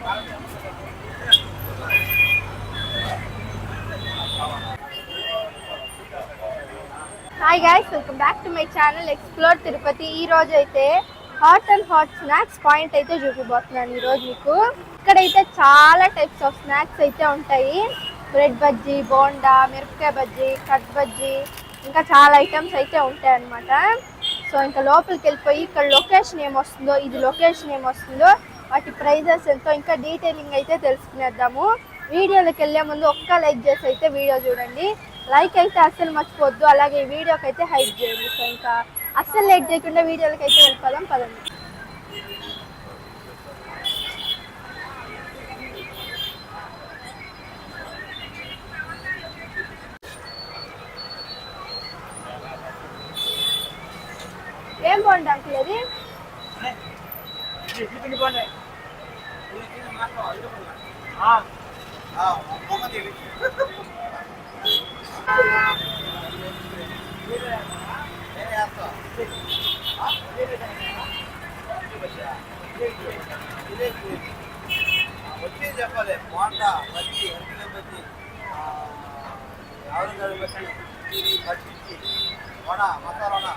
Hi guys, welcome back to my channel explore Tirupati. ఈ రోజు అయితే hot and hot snacks point అయితే చూపిపోతున్నాను. ఈరోజు మీకు ఇక్కడైతే చాలా టైప్స్ ఆఫ్ స్నాక్స్ అయితే ఉంటాయి. బ్రెడ్ బజ్జీ, బోండా, మిరపకాయ బజ్జీ, కట్ బజ్జీ, ఇంకా చాలా ఐటమ్స్ అయితే ఉంటాయి అన్నమాట. సో ఇంకా లోపలికి వెళ్ళిపోయి ఇక్కడ లొకేషన్ ఏమొస్తుందో, ఇది లొకేషన్ ఏమొస్తుందో, వాటి ప్రైజెస్ ఎంతో ఇంకా డీటెయిలింగ్ అయితే తెలుసుకునేద్దాము. వీడియోలోకి వెళ్ళే ముందు ఒక్క లైక్ చేసి అయితే వీడియో చూడండి. లైక్ అయితే అస్సలు మర్చిపోవద్దు, అలాగే ఈ వీడియోకి అయితే హైప్ చేయండి. సో ఇంకా అస్సలు లేట్ చేయకుండా వీడియోలకి అయితే వెళ్ళిపోదాం, పదండి. ఏం బాగుంది అంకుల్ అది? వచ్చి చెప్పాలి బోండా బజ్జీ ఎంపిక బజ్జీ ఆవులగడ్డ బజ్జీ బజ్జీ వడ మసాలా వడ.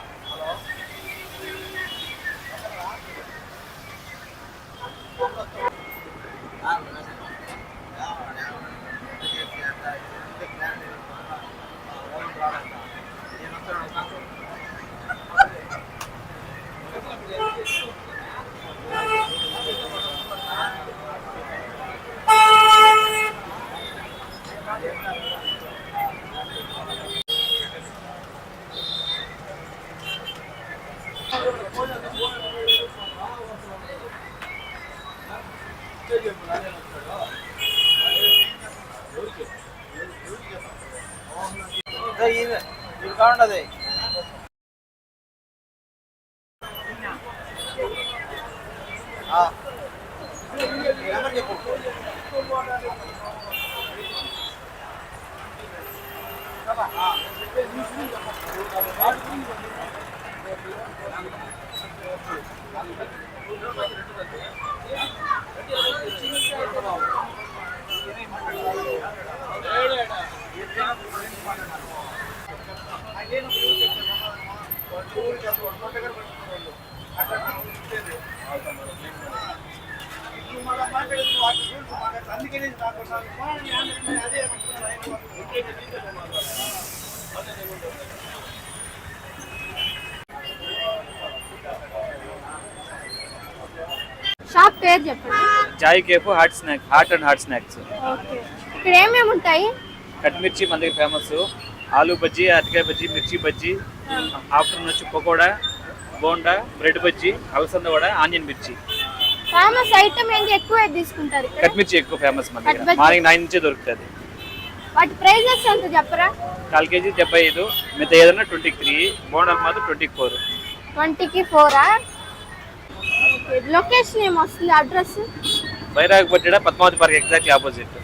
ఇది కావండి చెప్పు. షాప్ పేరు చెప్పండి. Chai cafe hot snack, hot and hot snacks. Okay, ఇక్కడ ఏమేమి ఉంటాయి? కట్ మిర్చి మన దగ్గర ఫేమస్, ఆలూ బజ్జీ, అరటికాయ బజ్జీ, మిర్చి బజ్జీ, ఆఫ్టర్నూన్ వచ్చి పకోడా, బోండా, బ్రెడ్ బజ్జీ, అలసంద వడ, ఆనియన్ మిర్చి. ఫేమస్ ఐటమ్ ఏంటి ఎక్కువ తీసుకుంటారు? కట్ మిర్చి ఎక్కువ ఫేమస్ మన దగ్గర, మార్నింగ్ 9 నుంచే దొరుకుతుంది. వాటి ప్రైజెస్ ఎంత చెప్పరా? 4 కేజీ 75, మిగతా ఏదన్నా 23, బోండాలు మాత్రం 24. 20కి 4ఆ? లొకేషన్ ఏమొస్తుంది, అడ్రస్? వైరాగ్ బట్టిడ పద్మావతి పార్క్ ఎగ్జాక్ట్లీ ఆపోజిట్.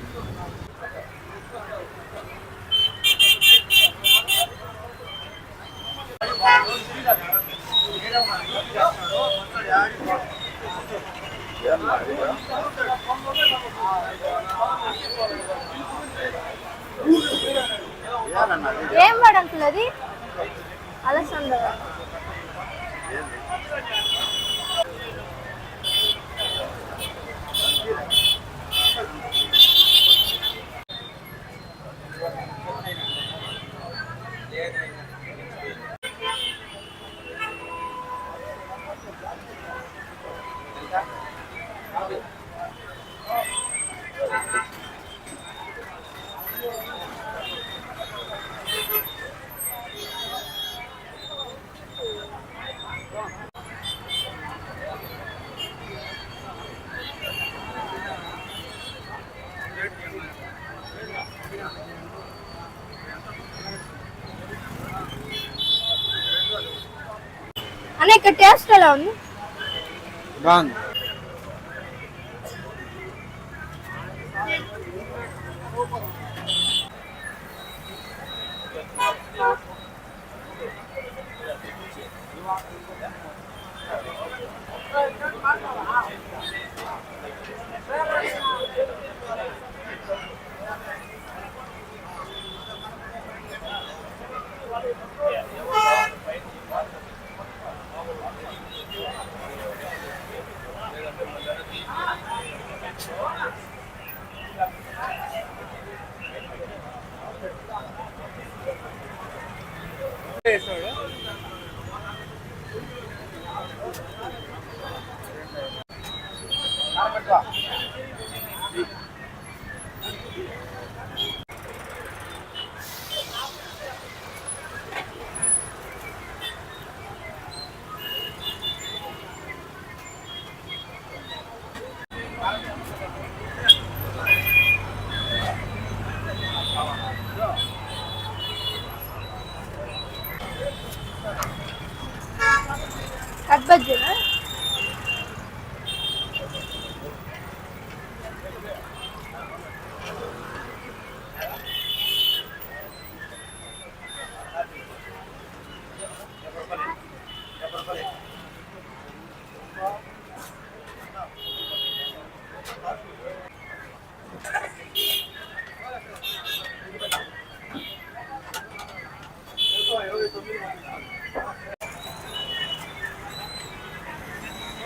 ఏం వాడు అంకుల్ అది? అలసంద. అన్న ఇక్కడ టేస్ట్ ఎలా ఉంది? బాగుంది. కట్ బజ్జీనా?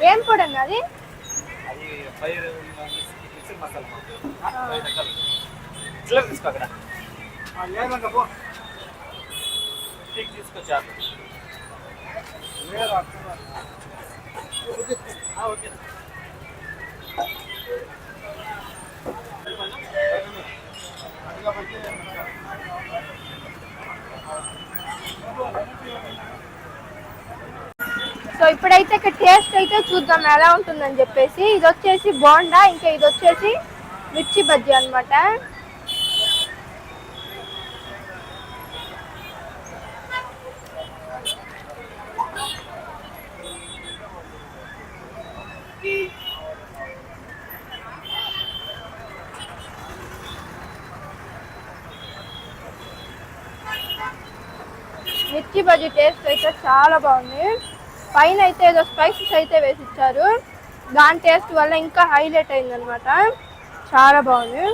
ఏం పొడి అన్నది? అది ఫైర్ మిక్సర్ మసాలా. ఇట్లా తీసుకో అక్కడ. లేదంట పో. తీసుకొచ్చారు. ఓకే. సో ఇప్పుడైతే ఇక్కడ టేస్ట్ అయితే చూద్దాం ఎలా ఉంటుందని చెప్పేసి. ఇది వచ్చేసి బోండా, ఇంకా ఇది వచ్చేసి మిర్చి బజ్జీ అన్నమాట. మిర్చి బజ్జీ టేస్ట్ అయితే చాలా బాగుంది. పైన అయితే ఏదో స్పైసెస్ అయితే వేసి ఇచ్చారు, దాని టేస్ట్ వల్ల ఇంకా హైలైట్ అయింది అనమాట. చాలా బాగుంది.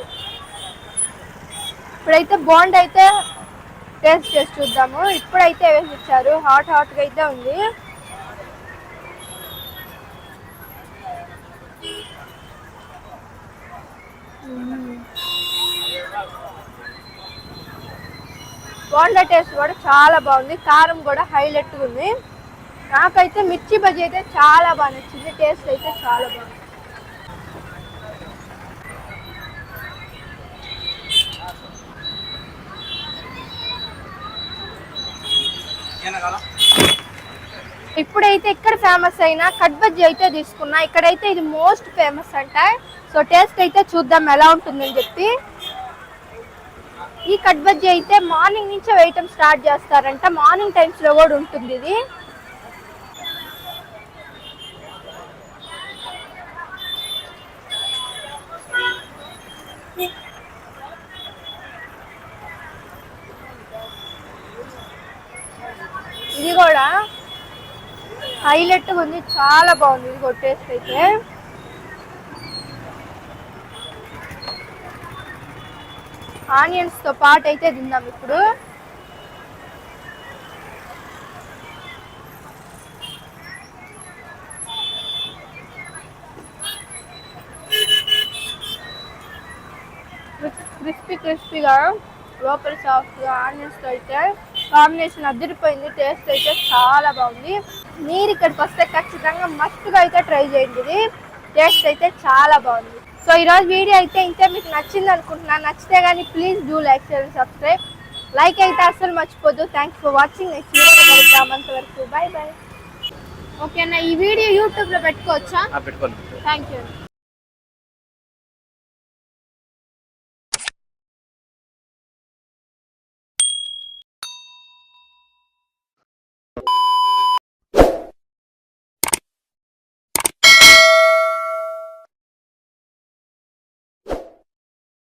ఇప్పుడైతే బోండా అయితే టేస్ట్ చేసి చూద్దాము. ఇప్పుడైతే వేసి ఇచ్చారు, హాట్ హాట్గా అయితే ఉంది. బోండా టేస్ట్ కూడా చాలా బాగుంది, కారం కూడా హైలైట్గా ఉంది. నాకైతే మిర్చి బజ్జీ అయితే చాలా బాగా నచ్చింది, టేస్ట్ అయితే చాలా బాగుంది. ఇప్పుడైతే ఇక్కడ ఫేమస్ అయిన కట్ బజ్జీ అయితే తీసుకున్నా. ఇక్కడైతే ఇది మోస్ట్ ఫేమస్ అంట. సో టేస్ట్ అయితే చూద్దాం ఎలా ఉంటుందని చెప్పి. ఈ కట్ బజ్జీ అయితే మార్నింగ్ నుంచే వేయటం స్టార్ట్ చేస్తారంట, మార్నింగ్ టైమ్స్ లో కూడా ఉంటుంది ఇది. ఇది కూడా హైలైట్గా ఉంది, చాలా బాగుంది. ఇది కూడా టేస్ట్ అయితే ఆనియన్స్ తో పాటు అయితే తిందాం ఇప్పుడు. క్రిస్పీగా లోపల సాఫ్ట్గా ఆనియన్స్ తో అయితే కాంబినేషన్ అదిరిపోయింది. టేస్ట్ అయితే చాలా బాగుంది. మీరు ఇక్కడికి వస్తే ఖచ్చితంగా మస్తుగా అయితే ట్రై చేయండి. ఇది టేస్ట్ అయితే చాలా బాగుంది. సో ఈరోజు వీడియో అయితే ఇంతే. మీకు నచ్చింది అనుకుంటున్నాను. నచ్చితే కానీ please do like, share and subscribe. Like అయితే అస్సలు మర్చిపోద్దు. Thanks for watching. Next video కలుద్దాం. అంతవరకు బాయ్ బాయ్. ఓకేనా? ఈ వీడియో యూట్యూబ్లో పెట్టుకోవచ్చా? పెట్టుకోండి. Thank you.